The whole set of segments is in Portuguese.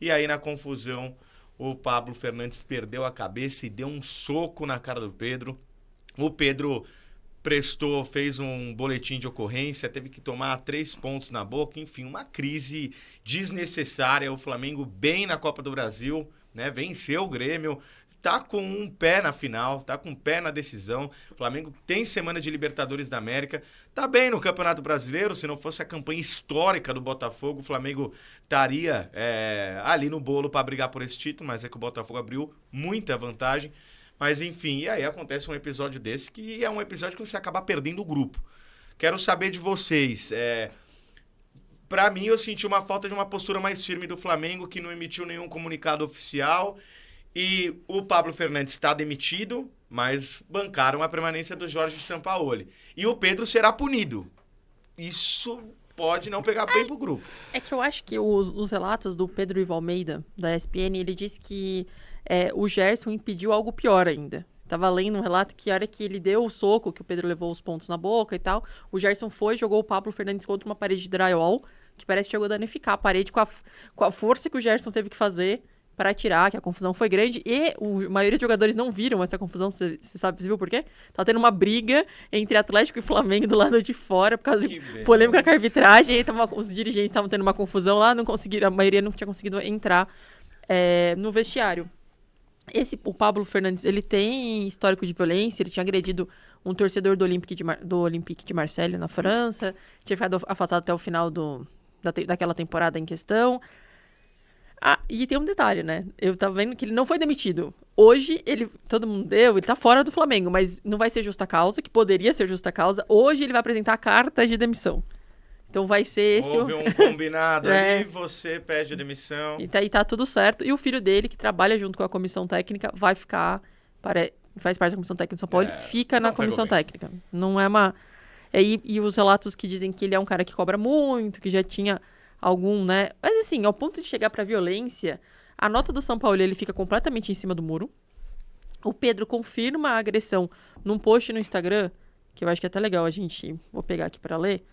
E aí, na confusão, o Pablo Fernandes perdeu a cabeça e deu um soco na cara do Pedro. O Pedro fez um boletim de ocorrência, teve que tomar 3 pontos na boca. Enfim, uma crise desnecessária. O Flamengo bem na Copa do Brasil, né? Venceu o Grêmio. Tá com um pé na final, tá com um pé na decisão. O Flamengo tem semana de Libertadores da América. Tá bem no Campeonato Brasileiro. Se não fosse a campanha histórica do Botafogo, o Flamengo estaria ali no bolo para brigar por esse título, mas é que o Botafogo abriu muita vantagem. Mas enfim, e aí acontece um episódio desse que é um episódio que você acaba perdendo o grupo. Quero saber de vocês. Para mim, eu senti uma falta de uma postura mais firme do Flamengo, que não emitiu nenhum comunicado oficial. E o Pablo Fernandes está demitido, mas bancaram a permanência do Jorge Sampaoli. E o Pedro será punido. Isso pode não pegar bem pro grupo. É que eu acho que os relatos do Pedro Ivo Almeida, da ESPN, ele disse que o Gerson impediu algo pior ainda. Tava lendo um relato que a hora que ele deu o soco, que o Pedro levou os pontos na boca e tal, o Gerson jogou o Pablo Fernandes contra uma parede de drywall, que parece que chegou a danificar a parede com a força que o Gerson teve que fazer para tirar, que a confusão foi grande, e a maioria dos jogadores não viram essa confusão, você viu por quê? Tava tendo uma briga entre Atlético e Flamengo do lado de fora, por causa de polêmica com a arbitragem, e aí os dirigentes estavam tendo uma confusão lá, a maioria não tinha conseguido entrar no vestiário. O Pablo Fernandes, ele tem histórico de violência, ele tinha agredido um torcedor do Olympique de Marseille, na França, tinha ficado afastado até o final daquela temporada em questão. E tem um detalhe, né? Eu tava vendo que ele não foi demitido. Hoje, todo mundo ele tá fora do Flamengo, mas não vai ser justa causa, que poderia ser justa causa. Hoje ele vai apresentar a carta de demissão. Então vai ser esse... Houve um combinado ali, você pede a demissão. E tá tudo certo. E o filho dele, que trabalha junto com a comissão técnica, vai ficar... faz parte da comissão técnica de São Paulo, fica na comissão técnica. Não é uma... E os relatos que dizem que ele é um cara que cobra muito, que já tinha... algum, né? Mas assim, ao ponto de chegar pra violência, a nota do São Paulo, ele fica completamente em cima do muro. O Pedro confirma a agressão num post no Instagram, que eu acho que é até legal vou pegar aqui pra ler,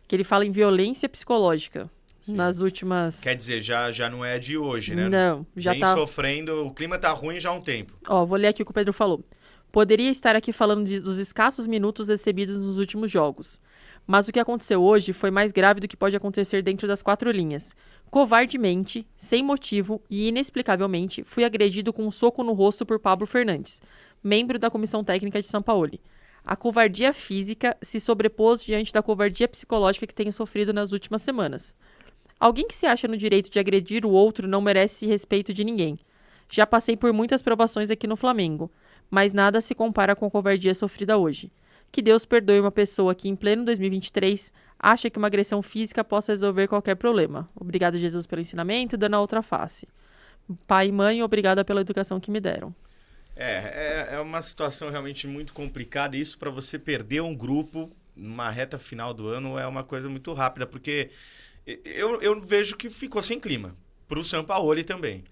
que ele fala em violência psicológica. Sim. Nas últimas... Quer dizer, já não é de hoje, né? Não, já vem sofrendo, o clima tá ruim já há um tempo. Vou ler aqui o que o Pedro falou. Poderia estar aqui falando dos escassos minutos recebidos nos últimos jogos. Mas o que aconteceu hoje foi mais grave do que pode acontecer dentro das 4 linhas. Covardemente, sem motivo e inexplicavelmente, fui agredido com um soco no rosto por Pablo Fernandes, membro da comissão técnica de Sampaoli. A covardia física se sobrepôs diante da covardia psicológica que tenho sofrido nas últimas semanas. Alguém que se acha no direito de agredir o outro não merece respeito de ninguém. Já passei por muitas provações aqui no Flamengo, mas nada se compara com a covardia sofrida hoje. Que Deus perdoe uma pessoa que, em pleno 2023, acha que uma agressão física possa resolver qualquer problema. Obrigado, Jesus, pelo ensinamento, dando a outra face. Pai e mãe, obrigada pela educação que me deram. É uma situação realmente muito complicada. Isso, para você perder um grupo numa reta final do ano, é uma coisa muito rápida, porque eu vejo que ficou sem clima. Para o Sampaoli também.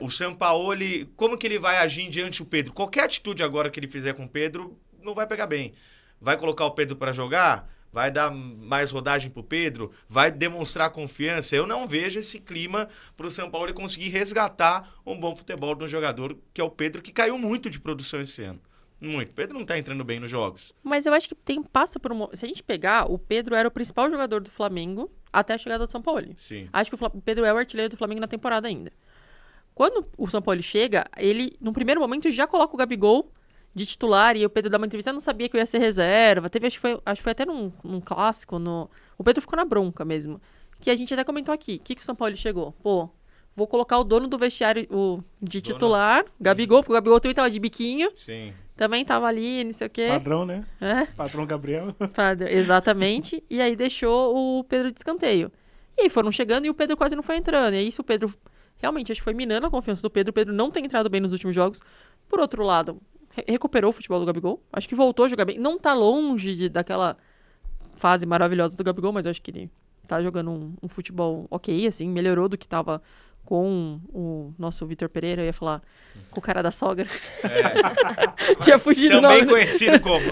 O Sampaoli, como que ele vai agir diante do Pedro? Qualquer atitude agora que ele fizer com o Pedro não vai pegar bem. Vai colocar o Pedro para jogar? Vai dar mais rodagem pro Pedro? Vai demonstrar confiança? Eu não vejo esse clima pro São Paulo conseguir resgatar um bom futebol de um jogador que é o Pedro, que caiu muito de produção esse ano. Muito. O Pedro não tá entrando bem nos jogos. Mas eu acho que passa por se a gente pegar, o Pedro era o principal jogador do Flamengo até a chegada do São Paulo. Sim. Acho que o Pedro é o artilheiro do Flamengo na temporada ainda. Quando o São Paulo chega, ele, no primeiro momento, já coloca o Gabigol de titular, e o Pedro dá uma entrevista, eu não sabia que eu ia ser reserva. Teve, acho que foi até num clássico, o Pedro ficou na bronca mesmo. Que a gente até comentou aqui. O que o São Paulo chegou? Vou colocar o dono do vestiário de titular, Gabigol, porque o Gabigol também tava de biquinho. Sim. Também tava ali, não sei o quê. Padrão, né? Padrão Gabriel. Exatamente. E aí deixou o Pedro de escanteio. E aí foram chegando e o Pedro quase não foi entrando. E aí isso o Pedro, realmente, acho que foi minando a confiança do Pedro. O Pedro não tem entrado bem nos últimos jogos. Por outro lado, recuperou o futebol do Gabigol. Acho que voltou a jogar bem. Não tá longe daquela fase maravilhosa do Gabigol, mas eu acho que ele tá jogando um futebol ok, assim. Melhorou do que tava com o nosso Vitor Pereira. Eu ia falar com o cara da sogra. Tinha fugido o nome. Também conhecido como.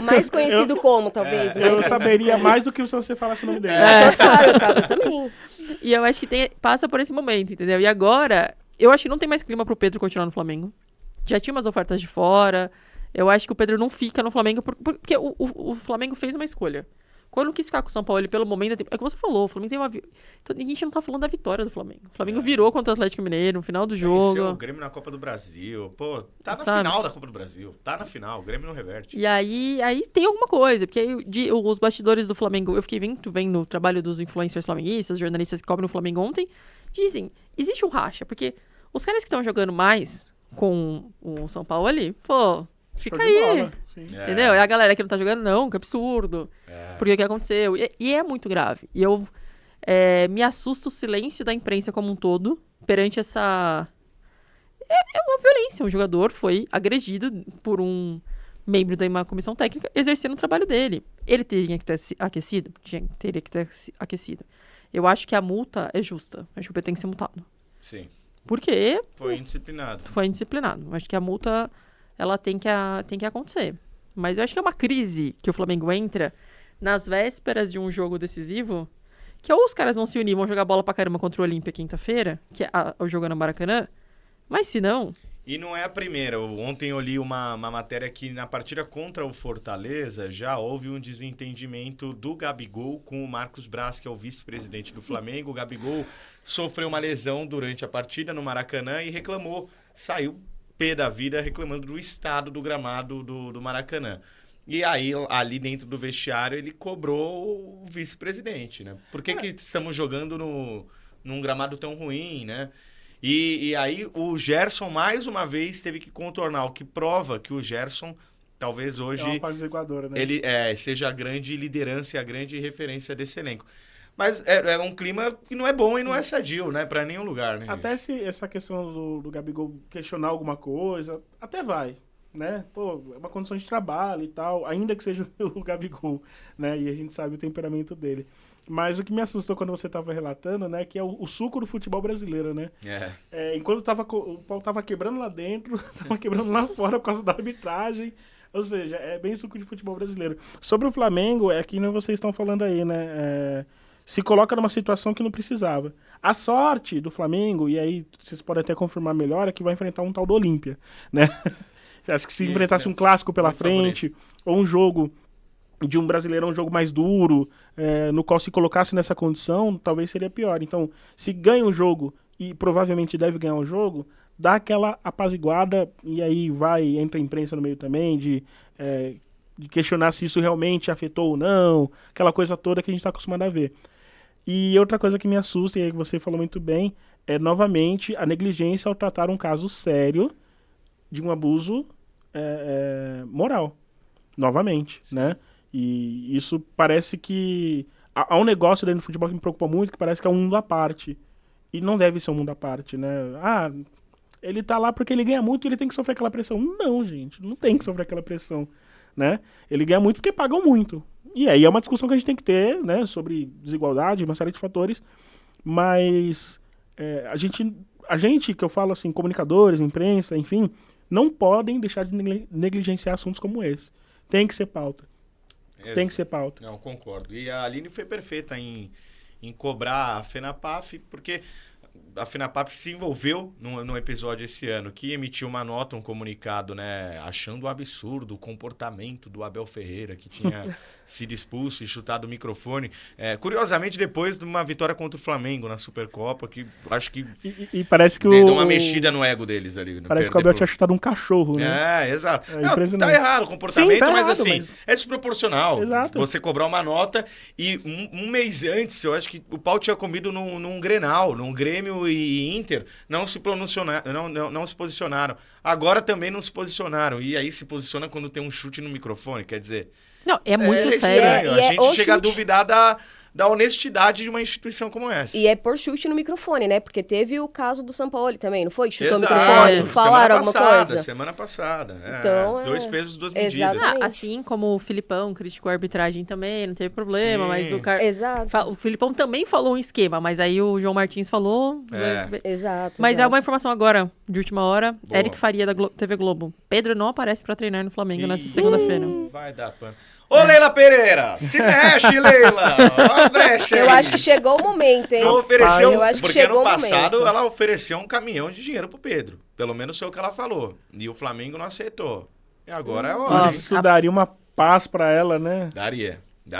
Mais conhecido como, talvez. Eu saberia mais do que se você falasse o nome dele. Total, eu também. E eu acho que passa por esse momento, entendeu? E agora, eu acho que não tem mais clima pro Pedro continuar no Flamengo. Já tinha umas ofertas de fora. Eu acho que o Pedro não fica no Flamengo porque o Flamengo fez uma escolha. Quando quis ficar com o São Paulo, pelo momento... É como você falou, o Flamengo tem uma... Então, a gente não tá falando da vitória do Flamengo. O Flamengo virou contra o Atlético Mineiro no final do jogo. Venceu o Grêmio na Copa do Brasil. Pô, tá na final da Copa do Brasil. Tá na final, o Grêmio não reverte. E aí tem alguma coisa. Porque aí, os bastidores do Flamengo... Eu fiquei vendo o trabalho dos influencers flamenguistas, jornalistas que cobrem o Flamengo ontem. Dizem, existe um racha. Porque os caras que estão jogando mais com o São Paulo ali, pô... Fica aí, bola, entendeu? É a galera que não tá jogando, não, que absurdo. Porque o que aconteceu? E é muito grave. E eu me assusta o silêncio da imprensa como um todo perante essa... É uma violência. Um jogador foi agredido por um membro da uma comissão técnica exercendo o trabalho dele. Ele teria que ter aquecido? Teria que ter aquecido. Eu acho que a multa é justa. Acho que o Pedro tem que ser multado. Sim. Porque... Foi indisciplinado. Foi indisciplinado. Acho que a multa... ela tem que acontecer. Mas eu acho que é uma crise que o Flamengo entra nas vésperas de um jogo decisivo, que ou os caras vão se unir, vão jogar bola pra caramba contra o Olímpia quinta-feira, que é o jogo é no Maracanã, mas se não... E não é a primeira. Ontem eu li uma matéria que na partida contra o Fortaleza já houve um desentendimento do Gabigol com o Marcos Braz, que é o vice-presidente do Flamengo. O Gabigol sofreu uma lesão durante a partida no Maracanã e reclamou, saiu pé da vida reclamando do estado do gramado do Maracanã. E aí, ali dentro do vestiário, ele cobrou o vice-presidente, né? Por que estamos jogando num gramado tão ruim, né? E aí, o Gerson, mais uma vez, teve que contornar, o que prova que o Gerson, talvez hoje... É uma apaziguadora, né? Ele seja a grande liderança e a grande referência desse elenco. Mas é um clima que não é bom e não é sadio, né? Pra nenhum lugar, né? Até essa questão do Gabigol questionar alguma coisa, até vai, né? Pô, é uma condição de trabalho e tal, ainda que seja o Gabigol, né? E a gente sabe o temperamento dele. Mas o que me assustou quando você estava relatando, né? Que é o suco do futebol brasileiro, né? Enquanto o pau tava quebrando lá dentro, tava quebrando lá fora por causa da arbitragem. Ou seja, é bem suco de futebol brasileiro. Sobre o Flamengo, é que nem vocês estão falando aí, né? Se coloca numa situação que não precisava. A sorte do Flamengo, e aí vocês podem até confirmar melhor, é que vai enfrentar um tal do Olímpia, né? Acho que se enfrentasse um clássico pela frente, ou um jogo de um Brasileirão, um jogo mais duro, no qual se colocasse nessa condição, talvez seria pior. Então, se ganha um jogo, e provavelmente deve ganhar um jogo, dá aquela apaziguada, e aí entra a imprensa no meio também, de questionar se isso realmente afetou ou não, aquela coisa toda que a gente está acostumado a ver. E outra coisa que me assusta, e aí você falou muito bem, é novamente a negligência ao tratar um caso sério de um abuso moral. Novamente, né? E isso parece que... Há um negócio dentro do futebol que me preocupa muito, que parece que é um mundo à parte. E não deve ser um mundo à parte, né? Ele tá lá porque ele ganha muito e ele tem que sofrer aquela pressão. Não, gente, não tem que sofrer aquela pressão, né? Ele ganha muito porque pagam muito. E aí é uma discussão que a gente tem que ter, né? Sobre desigualdade, uma série de fatores. Mas a gente, que eu falo assim, comunicadores, imprensa, enfim, não podem deixar de negligenciar assuntos como esse. Tem que ser pauta. Tem que ser pauta. Não, concordo. E a Aline foi perfeita em cobrar a FENAPAF, porque a FENAPAF se envolveu num episódio esse ano, que emitiu uma nota, um comunicado, né, achando um absurdo o comportamento do Abel Ferreira, que tinha sido expulso e chutado o microfone. Curiosamente, depois de uma vitória contra o Flamengo na Supercopa, que acho que e parece que deu uma mexida no ego deles ali. Parece que o Abel tinha chutado um cachorro, né? Exato. Não, tá errado o comportamento, sim, tá mas errado, assim, é desproporcional. Exato. Você cobrar uma nota e um mês antes, eu acho que o pau tinha comido num Grenal, num Grêmio e Inter, não se posicionaram. Agora também não se posicionaram. E aí se posiciona quando tem um chute no microfone, quer dizer... Não, é muito sério. A gente chega a chute. duvidar da honestidade de uma instituição como essa. E é por chute no microfone, né? Porque teve o caso do Sampaoli também, não foi? Chutou Exato. o microfone, falaram alguma coisa. Semana passada. Então, 2 pesos, 2 medidas. Exatamente. Assim como o Filipão criticou a arbitragem também, não teve problema, Sim. mas Exato. o Filipão também falou um esquema, mas aí o João Martins falou... Exato. Mas é uma informação agora, de última hora. Boa. Eric Faria, da TV Globo. Pedro não aparece pra treinar no Flamengo nessa segunda-feira. Vai dar pano. Ô, Leila Pereira, se mexe, Leila. Ó a brecha aí. Eu acho que chegou o momento, hein? Não ofereceu, Eu acho que porque chegou ano o passado momento. ela ofereceu um caminhão de dinheiro pro Pedro. Pelo menos foi o que ela falou. E o Flamengo não aceitou. E agora é hora. hein? Isso daria uma paz pra ela, né? Daria.